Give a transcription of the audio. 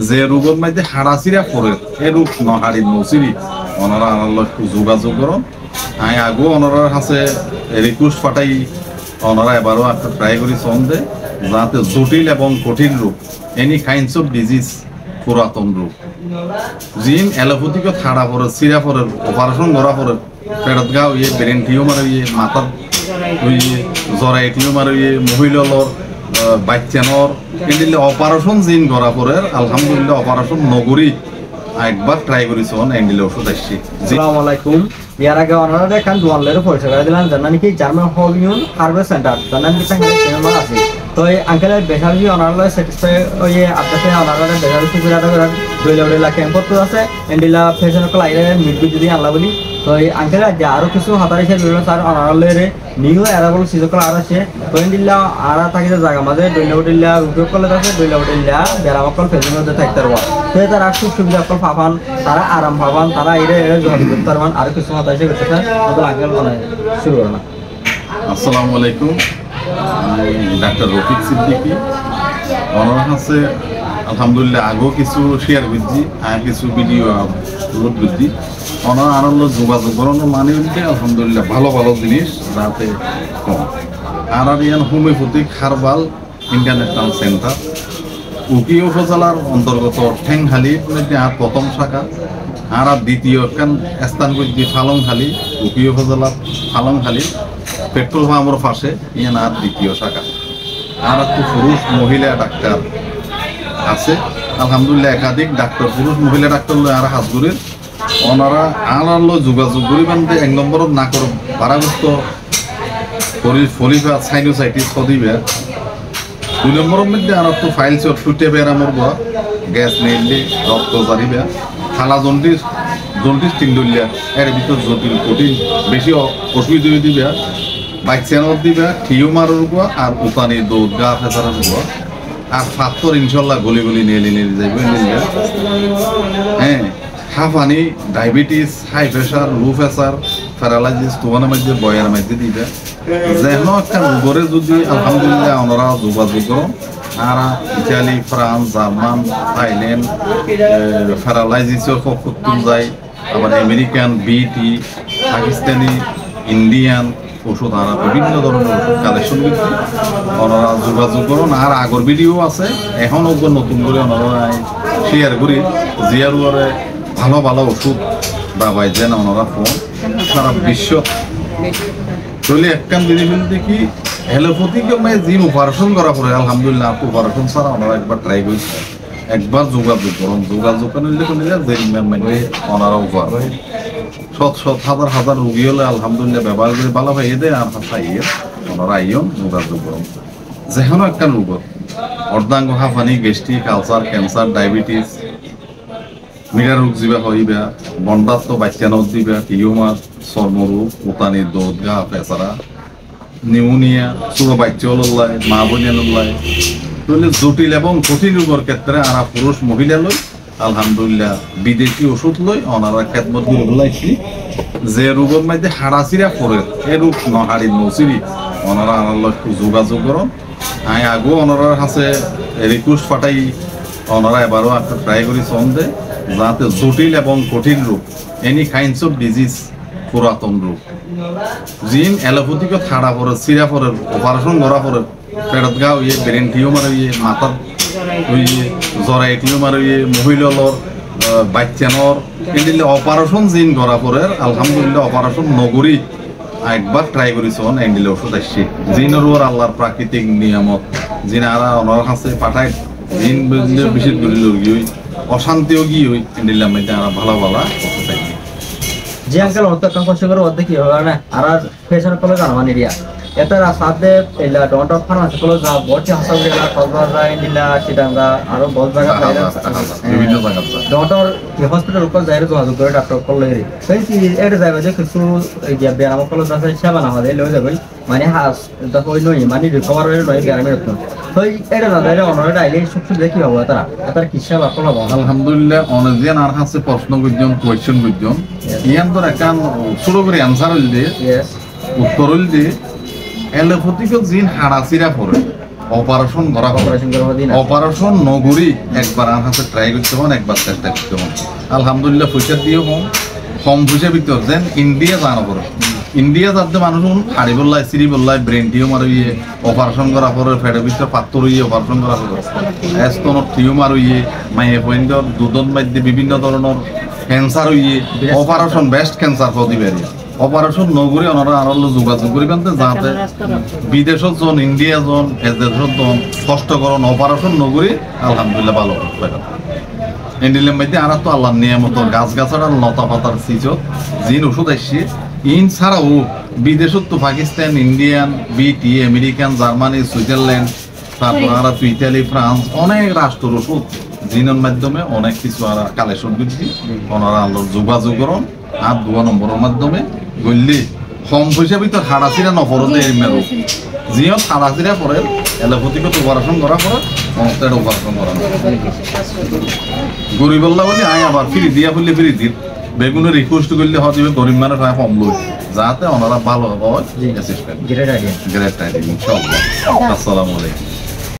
যে রোগের মধ্যে হাড়াচিরা পড়ে এই রোগ নহাড়ি নচিরি ওনারা আনার একটু যোগাযোগ করুন। আমি আগেও ওনার কাছে রিকোয়েস্ট পাঠাই, ওনারা এবারও একটা ট্রাই করি সন্ধে যাতে জটিল এবং কঠিন রোগ এনি কাইন্ডস অফ ডিজিজ পুরাতন রোগ জিন অ্যালোপ্যাথিক থাড়া পড়ে চিরা পড়ে অপারেশন করা পড়ে পেটত গা হইয়ে ব্রেন টিউমার হইয়ে মাথার হইয়ে জরাই টিউমার হইয়ে মহিলার বাচ্চানোর এদিলে অপারেশন জিন করা পরে আলহামদুলিল্লাহ অপারেশন নগরী একবার ট্রাই করেছি এন্ডিলে ওষুধ আসছি। আসসালামু আলাইকুম। ইয়ার আগে ওনারা এখান দুয়ানলের পরিচয় করে দিলাম জানা নাকি জার্মান হোল ইউন হার্ভেস্ট সেন্টার জানা নাকি সিনেমা আছে। তো এই আঙ্কেলের বেশারজি ওনারা স্যাটিসফাই হয়ে আপনাকে ওনারা বেশারজি করে দইলা ক্যাম্পত আছে এন্ডিলা ফেশনকল আইরে মিডবি যদি আনলা বলি। তো এই আঙ্কেল যে আরো কিছু হাতারি সে বিভিন্ন স্যার ওনারালের নিউ অ্যারাবল সিজকল আর আছে। তো এন্ডিলা আর থাকে জায়গা মাঝে দইলা উঠিলা উপয়োগ করলে আছে দইলা উঠিলা বেড়ামকল ফেশনের মধ্যে থাকতে পারবো। তো তারা খুব সুবিধা কল পাবান, তারা আরাম পাবান, তারা এরে জয়েন করতে পারবেন। আর কিছু হাতারি সে করতে তাদের আঙ্কেল শুরু করো না। আসসালামু আলাইকুম, ডাক্তার রফিক সিদ্দিকী। ওনার কাছে আলহামদুলিল্লাহ আগেও কিছু শেয়ার করছি আর কিছু ভিডিও আপলোড করছি। ওনার আনন্দ যোগাযোগ করানো মানে হচ্ছে আলহামদুলিল্লাহ ভালো ভালো জিনিস যাতে কম। আর ইয়ান হোমিওপ্যাথিক হারবাল ইন্টারন্যাশনাল সেন্টার উকি উপজেলার অন্তর্গত ঠেংখালি আর প্রথম শাখা আর দ্বিতীয় স্থান করছি ফালংখালি উকি উপজেলার ফালংখালি পেট্রোল পাম্পের পাশে ইয়ান আর দ্বিতীয় শাখা। আর একটু পুরুষ মহিলা ডাক্তার আছে আলহামদুলিল্লাহ, একাধিক ডাক্তার পুরুষ মহিলা ডাক্তার আর হাজগুড়ির ওনারা আনার যোগাযোগ করিবেন। এক নম্বরত না করো ভাড়াগ্রস্ত ফলিফা সাইনোসাইটিস সদিবে। 2 নম্বরের মধ্যে আর একটু ফাইলস টুটে বেড়া মরব গ্যাস নেইলে রক্ত জারিবে খালা জন্ডিস টিংডুলিয়া এর ভিতর জটিল কঠিন বেশি অসুবিধা দিবে বাইচানোর দিবে টিউমারের উপর আর উতানি দৌড় গা ফেসারের উপর আর ফাত্তর ইনশাল্লাহ গলি গলি নিয়ে যাইবে। হ্যাঁ, হাঁফানি diabetes high pressure low pressure paralysis তোমার মধ্যে বয়ের মধ্যে দিবে যেন একটা রোগরে যদি আলহামদুলিল্লাহ ওনারা যোগাযোগ করো। আর ইটালি ফ্রান্স জার্মান থাইল্যান্ড প্যারালাইসিসের পক্ষ যায়, আবার আমেরিকান বিটি পাকিস্তানি ইন্ডিয়ান ওষুধ আর বিভিন্ন ধরনের ওষুধ কালেকশন করছি। ওনারা যোগাযোগ করুন। আর আগর ভিডিও আছে এখন ওগুলো নতুন করে ওনারা শেয়ার করি জিয়ারুয়ারে ভালো ভালো ওষুধ দাবাই যেন ওনারা ফোন সারা বিশ্ব চলে একখান দিদি ফেলে দেখি অ্যালোপ্যাথিকে মানে জিন অপারেশন করা পরে আলহামদুলিল্লাহ অপারেশন ছাড়া ওনারা একবার ট্রাই করছে। একবার যোগাযোগ করুন, যোগাযোগ করলে মানে ওনারা উপহার শত হাজার হাজার রুগী হলে আলহামদুলিল্লাহ ব্যবহার করে ভালো পাইয়ে দেয়। আর হাসাইয়ে ওনারা আইন যোগাযোগ করুন। যেখানে একটা রোগ অর্ধাঙ্গ হাঁফানি গ্যাস্ট্রিক আলসার ক্যান্সার ডায়াবেটিস মিরা রোগ যা হইবা বন্ধাত্ম বাচ্চানত দিবা টিউমার চর্মরোগ উতানি দৌদ গা ফেসারা নিউমোনিয়া ছোট বাচ্চা ওলাই মা বোনিয়ান ওলাই তাহলে জটিল এবং কঠিন রোগের ক্ষেত্রে আর পুরুষ মহিলা লই আলহামদুলিল্লাহ বিদেশি ওষুধ লই ওনারা খেদমত লাইছি। যে রোগের মধ্যে হাড়াচিরা পড়ে এই রোগ নহাড়ি নচিরি ওনারা আনার একটু যোগাযোগ করুন। আমি আগেও ওনার কাছে রিকোয়েস্ট পাঠাই, ওনারা এবারও একটা ট্রাই করি সন্ধে যাতে জটিল এবং কঠিন রোগ এনি কাইন্ডস অফ ডিজিজ পুরাতন রোগ জিন অ্যালোপ্যাথিক থাড়া পড়ে চিরা পড়ে অপারেশন করা পড়ে পেটত গা হইয়ে ব্রেন টিউমার হইয়ে মাথার হইয়ে জরাই টিউমার হইয়ে মহিলার বাচ্চানোর এদিলে অপারেশন জিন করা পরে আলহামদুলিল্লাহ অপারেশন নগরী একবার ট্রাই করেছি এন্ডিলে ওষুধ আসছি। জিনের ওর আল্লাহর প্রাকৃতিক নিয়ামত জিন আর ওনার কাছে পাঠায় জিন বেশি গিয়ে অশান্তিও গিয়ে হই এন্ডিলে আমি ভালো ভালো ওষুধ আসছি। যে আঙ্কেল অর্থ কাম কষ্ট করে অর্ধেক কি হবে না আর ফেশন কলে জানা এরিয়া এটার সাথে এলা ডন্ট ফার্মাসি কলে যা বড় হাসপাতাল কলবাজার ইন্ডিলা চিটাঙ্গা আর বহুত জায়গা বিভিন্ন জায়গা ডক্টর হসপিটাল উপর যাইরে যোগাযোগ করে ডাক্তার কল লাগে সেই এর যাবে যে কিছু যে ব্যায়াম কলে যাচ্ছে সেবা না হলে লয়ে যাবে মানে হাস দেখো নই মানে রিকভার হয়ে নয় ব্যায়ামের তো সেই এটা না দাইলে অনরে ডাইলে সুখ দেখি হবে তারা কি সেবা কল হবে আলহামদুলিল্লাহ অনজিয়ান আর কাছে প্রশ্ন করজন কোয়েশ্চন করজন ইয়ান তো একখান ছোট করে অ্যান্সার হইল দে উত্তর হইল দে অ্যালোপ্যাথিক জিন হাড়াচিরা পড়ে অপারেশন করা অপারেশন নগরী একবার আমার হাতে ট্রাই করতে হন একবার চেষ্টা করতে হন আলহামদুলিল্লাহ পয়সা দিয়ে কম পয়সা ভিতর যেন ইন্ডিয়া জানা পড়ে ইন্ডিয়া যাতে মানুষ হাড়ি বললাই সিঁড়ি বললাই ব্রেন টিউমার হইয়ে অপারেশন করা পরে ফেটের ভিতরে পাত্তর হইয়ে অপারেশন করা পরে স্তনের টিউমার হইয়ে মাইয়ে পয়েন্টর দুধন মাধ্যমে বিভিন্ন ধরনের ক্যান্সার হইয়ে অপারেশন বেস্ট ক্যান্সার প্রতিবারী অপারেশন নগরী ওনারা আনন্দ যোগাযোগ করিবেন যাতে বিদেশত জন ইন্ডিয়া জন এদেশত জন কষ্ট করুন অপারেশন নগরী আলহামদুলিল্লাহ ভালো ইন্ডিয়ার মধ্যে আর তো আল্লাহ নিয়ামত গাছ গাছার লতা পাতার সিজত জিন ওষুধ আসছে ইন ছাড়াও বিদেশত তো পাকিস্তান ইন্ডিয়ান বিটি আমেরিকান জার্মানি সুইজারল্যান্ড তারপর আর তো ইতালি ফ্রান্স অনেক রাষ্ট্র ওষুধ জিনের মাধ্যমে অনেক কিছু আর কালেকশন করছি ওনারা আল্লাহ যোগাযোগ করুন আর 2 নম্বরের মাধ্যমে গল্লি কম পয়সা ভিতর হাড়াচিরা নপরদে মেরু জিও হাড়াচিরা পরে এলোপ্যাথিক অপারেশন করা পরে অনেকটা অপারেশন করা গরিবল্লা বলে আয় আবার ফ্রি দিয়া বললে ফ্রি দিন বেগুনে রিকোয়েস্ট করলে হয়তো গরিব মানুষ কম লই যাতে ওনারা ভালো হয় অ্যাসিস্ট্যান্ট গ্রেট আইডিয়া ইনশাআল্লাহ আসসালামু আলাইকুম